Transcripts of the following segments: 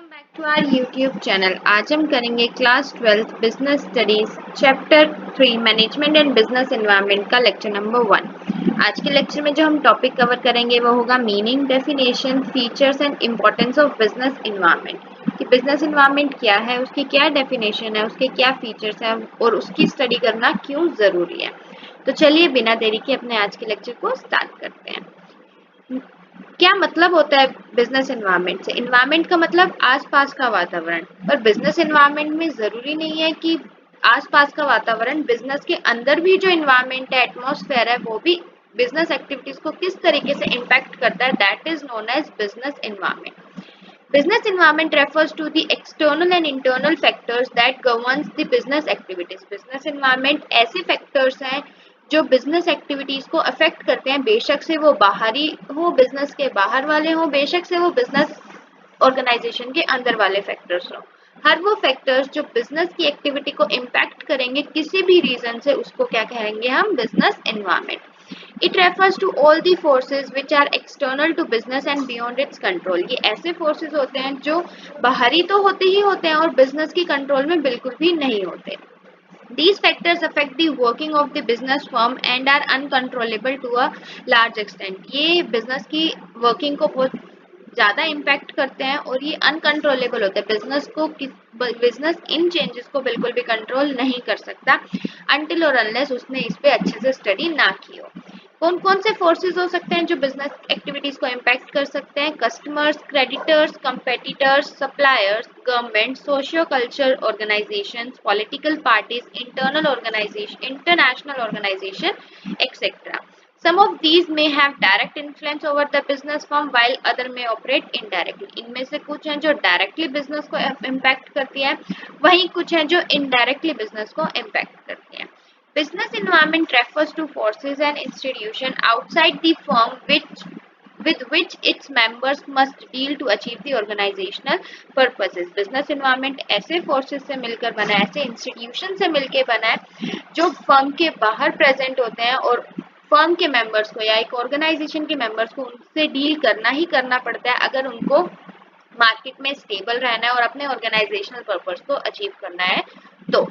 Welcome back to our YouTube channel. आज हम करेंगे class 12 business studies chapter 3 management and business environment का lecture number 1। आज के लेक्चर में जो हम टॉपिक कवर करेंगे वो होगा meaning, definition, features and importance of business environment. कि बिजनेस एनवायरनमेंट क्या है, उसकी क्या डेफिनेशन है, उसके क्या फीचर्स हैं और उसकी स्टडी करना क्यों ज़रूरी है। तो चलिए बिना देरी के अपने आज के लेक्चर को स्टार्ट करते हैं। क्या मतलब होता है बिजनेस एनवायरनमेंट से? एनवायरनमेंट का मतलब आसपास का वातावरण, पर बिजनेस एनवायरनमेंट में जरूरी नहीं है कि आसपास का वातावरण, बिजनेस के अंदर भी जो एनवायरनमेंट है, एटमॉस्फेयर है, वो भी बिजनेस एक्टिविटीज को किस तरीके से इम्पैक्ट करता है, that is known as business environment. Business environment refers to the external and internal factors that governs the business activities. Business environment ऐसे factors हैं जो बिजनेस एक्टिविटीज को अफेक्ट करते हैं, बेशक से वो बाहरी हो, बिजनेस के बाहर वाले हो, बेशक से वो बिजनेस ऑर्गेनाइजेशन के अंदर वाले फैक्टर्स हो। हर वो फैक्टर्स जो बिजनेस की एक्टिविटी को इम्पैक्ट करेंगे किसी भी रीजन से, उसको क्या कहेंगे हम? Business environment. It refers to all the forces which are external to business and beyond its control. ये ऐसे forces होते हैं जो बाहरी तो होते ही होते हैं और बिजनेस की कंट्रोल में बिल्कुल भी नहीं होते। These factors affect the working of the business firm and are uncontrollable to a large extent. ये बिजनेस की वर्किंग को बहुत ज़्यादा इम्पैक्ट करते हैं और ये अनकंट्रोलेबल होते हैं। बिजनेस इन चेंजेस को बिल्कुल भी कंट्रोल नहीं कर सकता अनटिल और अनलेस उसने इस पे अच्छे से स्टडी ना की हो। कौन कौन से फोर्सेस हो सकते हैं जो बिजनेस एक्टिविटीज को इम्पैक्ट कर सकते हैं? Customers, creditors, competitors, suppliers, government, socio culture organisations, political parties, internal organisation, international organisation, etcetera. Some of these may have direct influence over the business firm while other may operate indirectly. इनमें से कुछ हैं जो directly business को impact करती है, वहीं कुछ हैं जो इनडायरेक्टली बिजनेस को इम्पैक्ट करती है। Business environment refers to forces and institutions outside the firm with which its members must deal to achieve the organizational purposes. Business environment ऐसे forces से मिलकर बना है, ऐसे institution से मिलकर बना है जो फर्म के बाहर प्रेजेंट होते हैं और फर्म के मेंबर्स को या एक ऑर्गेनाइजेशन के मेंबर्स को उनसे डील करना ही करना पड़ता है अगर उनको मार्केट में स्टेबल रहना है और अपने ऑर्गेनाइजेशनल पर्पस को अचीव करना है। तो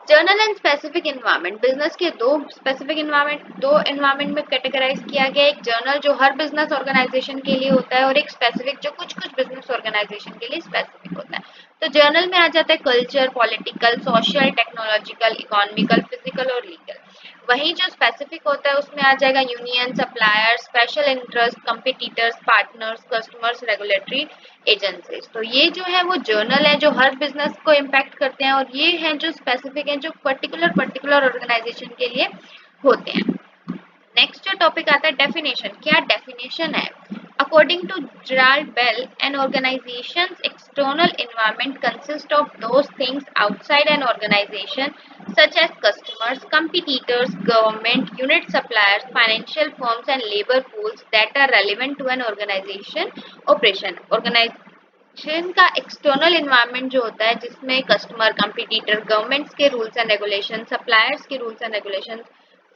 journal and specific environment, business के दो एनवायरनमेंट में कैटेगराइज किया गया। एक जर्नल जो हर बिजनेस ऑर्गेनाइजेशन के लिए होता है और एक स्पेसिफिक जो कुछ कुछ बिजनेस ऑर्गेनाइजेशन के लिए स्पेसिफिक होता है। तो जर्नल में आ जाता है culture, political, social, technological, economical, physical और लीगल। वहीं जो स्पेसिफिक होता है उसमें आ जाएगा union, supplier, special interest, competitors, partners, customers, regulatory agencies. तो ये जो है वो जर्नल है जो हर बिजनेस को इम्पैक्ट करते हैं और ये हैं जो स्पेसिफिक हैं जो पर्टिकुलर ऑर्गेनाइजेशन के लिए होते हैं। नेक्स्ट जो टॉपिक आता है डेफिनेशन। क्या डेफिनेशन है? According to Gerald Bell, an organization's external environment consists of those things outside an organization, such as customers, competitors, government, unit suppliers, financial firms, and labor pools that are relevant to an organization operation. Organization का external environment जो होता है जिसमें customer, competitor, governments के rules and regulation, suppliers के rules and regulation,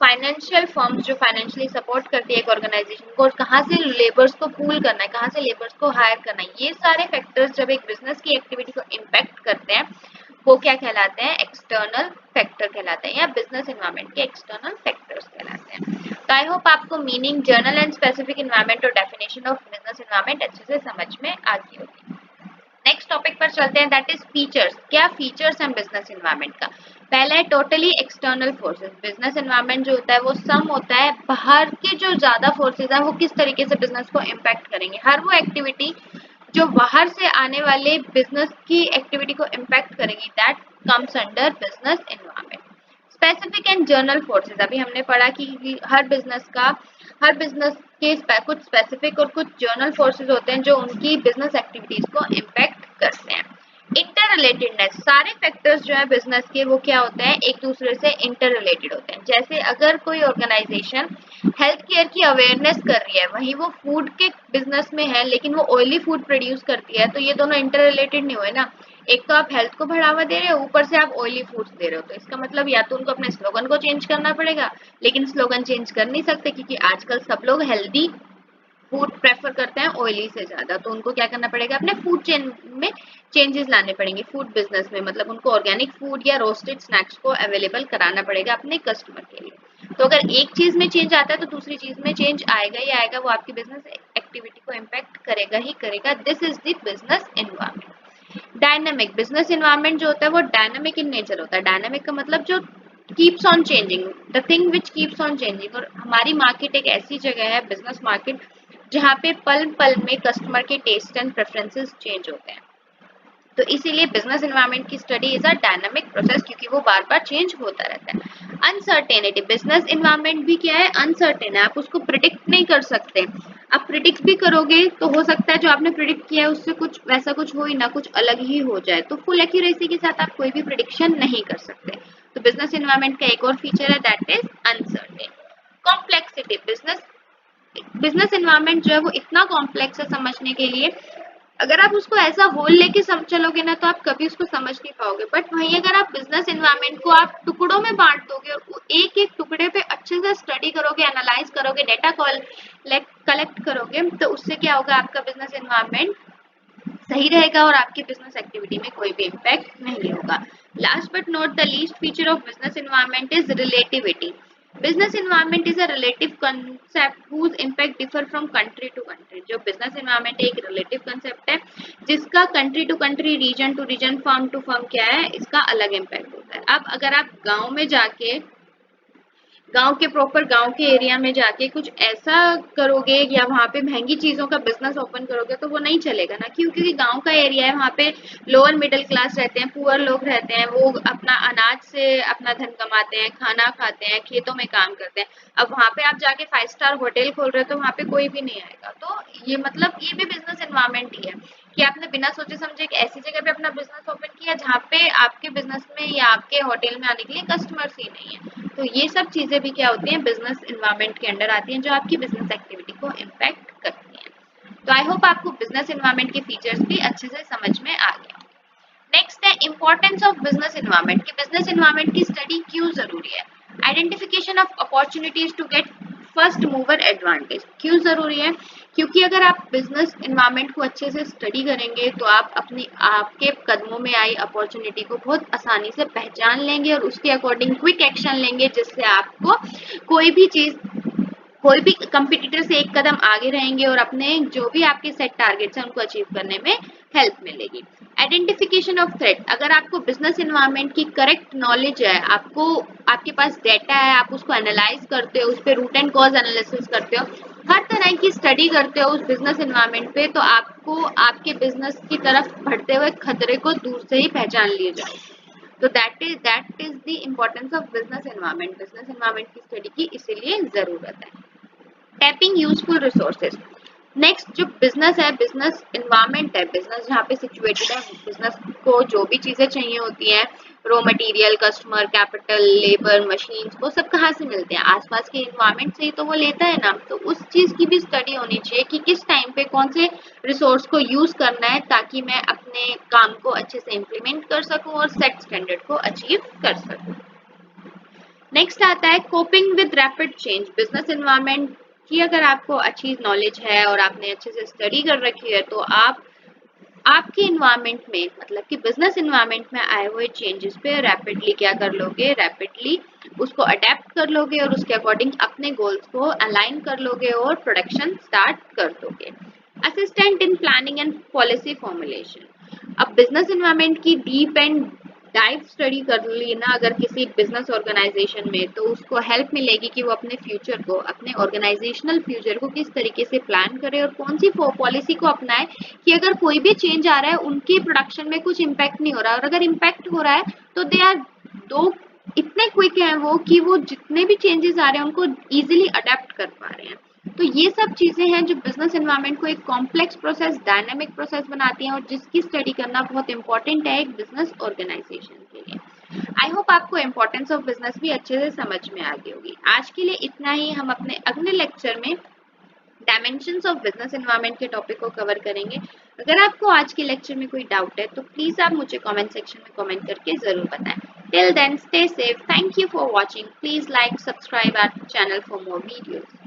financial firms जो financially support करती है एक ऑर्गेनाइजेशन को, और कहाँ से लेबर्स को पूल करना है, कहाँ से लेबर्स को हायर करना है, ये सारे फैक्टर्स जब एक बिजनेस की एक्टिविटी को इम्पैक्ट करते हैं वो क्या कहलाते हैं? एक्सटर्नल फैक्टर कहलाते हैं या बिजनेस एनवायरनमेंट के एक्सटर्नल फैक्टर्स कहलाते हैं। तो आई होप आपको meaning, journal and specific environment और डेफिनेशन ऑफ बिजनेस एनवायरनमेंट अच्छे से समझ में आ गई होगी। नेक्स्ट टॉपिक पर चलते हैं, दैट इज फीचर्स। क्या फीचर्स हैं बिजनेस एनवायरनमेंट का? पहला है totally external forces. Business environment जो होता है वो सम होता है बाहर के जो ज्यादा फोर्सेस हैं वो किस तरीके से बिजनेस को इम्पैक्ट करेंगे। हर वो एक्टिविटी जो बाहर से आने वाले बिजनेस की एक्टिविटी को इम्पैक्ट करेगी, that comes under business environment. Specific and journal forces, अभी हमने पढ़ा कि हर बिजनेस के कुछ स्पेसिफिक और कुछ जर्नल फोर्सेस होते हैं जो उनकी बिजनेस एक्टिविटीज को इम्पैक्ट करते हैं। इंटर रिलेटेडनेस, सारे फैक्टर्स जो है बिजनेस के वो क्या होते हैं? एक दूसरे से इंटर रिलेटेड होते हैं। जैसे अगर कोई ऑर्गेनाइजेशन हेल्थ केयर की अवेयरनेस कर रही है, वहीं वो फूड के बिजनेस में है लेकिन वो ऑयली फूड प्रोड्यूस करती है, तो ये दोनों इंटर रिलेटेड नहीं हुए ना। एक तो आप हेल्थ को बढ़ावा दे रहे हो, ऊपर से आप ऑयली फूड्स दे रहे हो, तो इसका मतलब या तो उनको अपने स्लोगन को चेंज करना पड़ेगा, लेकिन स्लोगन चेंज कर नहीं सकते क्योंकि आजकल सब लोग हेल्दी फूड प्रेफर करते हैं ऑयली से ज्यादा, तो उनको क्या करना पड़ेगा, अपने फूड चेन में चेंजेस लाने पड़ेंगे। फूड बिजनेस में मतलब उनको ऑर्गेनिक फूड या रोस्टेड स्नैक्स को अवेलेबल कराना पड़ेगा अपने कस्टमर के लिए। तो अगर एक चीज में चेंज आता है तो दूसरी चीज में चेंज आएगा ही आएगा, वो आपकी बिजनेस एक्टिविटी को इम्पैक्ट करेगा ही करेगा। This is the business environment. Dynamic business environment जो होता है वो डायनामिक इन नेचर होता है। डायनामिक का मतलब जो keeps on changing, the thing which keeps on changing. और हमारी मार्केट एक ऐसी जगह है, बिजनेस मार्केट, जहाँ पे पल पल में कस्टमर के टेस्ट एंड प्रेफरेंसेस चेंज होते हैं। तो इसीलिए बिजनेस एनवायरनमेंट की study is a dynamic process, क्योंकि वो बार बार चेंज होता रहता है। अनसर्टेनिटी, बिजनेस एनवायरनमेंट भी क्या है, अनसर्टेन है, आप उसको प्रिडिक्ट नहीं कर सकते। आप प्रिडिक्ट भी करोगे तो हो सकता है जो आपने प्रिडिक्ट किया है उससे कुछ वैसा कुछ हो ही ना, कुछ अलग ही हो जाए। तो फुल एक्यूरेसी के साथ आप कोई भी प्रिडिक्शन नहीं कर सकते। तो बिजनेस एनवायरनमेंट का एक और फीचर है, that is uncertain. Complexity, business environment जो है वो इतना कॉम्प्लेक्स है समझने के लिए, अगर आप उसको ऐसा होल लेके चलोगे ना तो आप कभी उसको समझ नहीं पाओगे। बट वहीं अगर आप बिजनेस एनवायरनमेंट को आप टुकड़ों में बांट दोगे और एक एक टुकड़े पे अच्छे से स्टडी करोगे, एनालाइज करोगे, डेटा कलेक्ट करोगे, तो उससे क्या होगा, आपका बिजनेस एनवायरनमेंट सही रहेगा और आपकी बिजनेस एक्टिविटी में कोई भी इम्पैक्ट नहीं होगा। Last but not the least feature of business environment is relativity. Business environment is a relative concept whose impact differ from country to country। जो बिजनेस एनवायरनमेंट एक रिलेटिव कंसेप्ट है जिसका country to country, region to region, firm to firm क्या है, इसका अलग impact होता है। अब अगर आप गांव में जाके, गांव के प्रॉपर गांव के एरिया में जाके कुछ ऐसा करोगे या वहां पे महंगी चीजों का बिजनेस ओपन करोगे तो वो नहीं चलेगा ना, क्यों? क्योंकि गांव का एरिया है, वहां पे लोअर मिडिल क्लास रहते हैं, पुअर लोग रहते हैं, वो अपना अनाज से अपना धन कमाते हैं, खाना खाते हैं, खेतों में काम करते हैं। अब वहां पे आप जाके 5 स्टार होटल खोल रहे हो तो वहां पे कोई भी नहीं आएगा। तो ये मतलब ये भी बिजनेस एनवायरमेंट ही है कि आपने बिना सोचे समझे एक ऐसी जगह पे अपना बिजनेस ओपन किया जहाँ पे आपके बिजनेस में या आपके होटल में आने के लिए कस्टमर्स ही नहीं है। तो ये सब चीजें भी क्या होती हैं, बिजनेस एनवायरनमेंट के अंडर आती हैं, जो आपकी बिजनेस एक्टिविटी को इम्पैक्ट करती हैं। तो आई होप आपको बिजनेस एनवायरनमेंट के फीचर्स भी अच्छे से समझ में आ गए। नेक्स्ट है इंपॉर्टेंस ऑफ बिजनेस एनवायरनमेंट, कि बिजनेस एनवायरनमेंट की स्टडी क्यों जरूरी है। Identification of opportunities to get first mover advantage. क्यों जरूरी है? क्योंकि अगर आप बिजनेस एनवायरनमेंट को अच्छे से स्टडी करेंगे तो आप अपनी आपके कदमों में आई अपॉर्चुनिटी को बहुत आसानी से पहचान लेंगे और उसके अकॉर्डिंग क्विक एक्शन लेंगे, जिससे आपको कोई भी चीज, कोई भी कंपटीटर से एक कदम आगे रहेंगे और अपने जो भी आपके सेट टारगेट्स हैं उनको अचीव करने में हेल्प मिलेगी। आइडेंटिफिकेशन ऑफ थ्रेट, अगर आपको बिजनेस एनवायरनमेंट की करेक्ट नॉलेज है, आपको आपके पास डेटा है, आप उसको एनालाइज करते हो, उस पर रूट एंड कॉज एनालिसिस करते हो, हर तरह की स्टडी करते हो उस बिजनेस एनवायरनमेंट पे, तो आपको आपके बिजनेस की तरफ बढ़ते हुए खतरे को दूर से ही पहचान लिया जाए। तो that is the importance of business environment. Business environment की स्टडी की इसीलिए जरूरत है। Tapping useful resources. नेक्स्ट जो बिजनेस है, बिजनेस एनवायरनमेंट है, बिजनेस जहाँ पे सिचुएटेड है, बिजनेस को जो भी चीजें चाहिए होती हैं, raw material, customer, capital, labour, machines, वो सब कहाँ से मिलते हैं? आसपास के एनवायरनमेंट से ही तो वो लेता है ना। तो उस चीज की भी स्टडी होनी चाहिए कि किस टाइम पे कौन से रिसोर्स को यूज करना है ताकि मैं अपने काम को अच्छे से इम्प्लीमेंट कर सकूं और सेट स्टैंडर्ड को अचीव कर सकूं। नेक्स्ट आता है coping with rapid change. Business environment की अगर आपको अच्छी नॉलेज है और आपने अच्छे से स्टडी कर रखी है तो आप आपके इन्वायरमेंट में, मतलब कि बिजनेस इन्वायरमेंट में आए हुए चेंजेस पे रैपिडली क्या कर लोगे, रैपिडली उसको अडेप्ट कर लोगे और उसके अकॉर्डिंग अपने गोल्स को अलाइन कर लोगे और प्रोडक्शन स्टार्ट कर दोगे। Assistant in planning and policy formulation. अब बिजनेस इन्वायरमेंट की डीप एंड डाइव स्टडी कर ली ना अगर किसी बिजनेस ऑर्गेनाइजेशन में, तो उसको हेल्प मिलेगी कि वो अपने फ्यूचर को, अपने ऑर्गेनाइजेशनल फ्यूचर को किस तरीके से प्लान करे और कौन सी पॉलिसी को अपनाए कि अगर कोई भी चेंज आ रहा है उनकी प्रोडक्शन में कुछ इम्पैक्ट नहीं हो रहा है, और अगर इम्पैक्ट हो रहा है तो दे आर दो इतने क्विक हैं वो कि वो जितने भी चेंजेस आ रहे हैं उनको इजीली अडेप्ट कर पा रहे हैं। तो ये सब चीजें हैं जो बिजनेस एनवायरनमेंट को एक कॉम्प्लेक्स प्रोसेस, डायनामिक प्रोसेस बनाती हैं और जिसकी स्टडी करना बहुत इंपॉर्टेंट है एक बिजनेस ऑर्गेनाइजेशन के लिए। आई होप आपको इंपॉर्टेंस ऑफ बिजनेस भी अच्छे से समझ में आ गई होगी। आज के लिए इतना ही। हम अपने अगले लेक्चर में डायमेंशंस ऑफ बिजनेस एनवायरनमेंट के टॉपिक को कवर करेंगे। अगर आपको आज के लेक्चर में कोई डाउट है तो प्लीज आप मुझे कमेंट सेक्शन में कमेंट करके जरूर बताएं। Till then stay safe. Thank you for watching. Please like, subscribe our channel for more videos.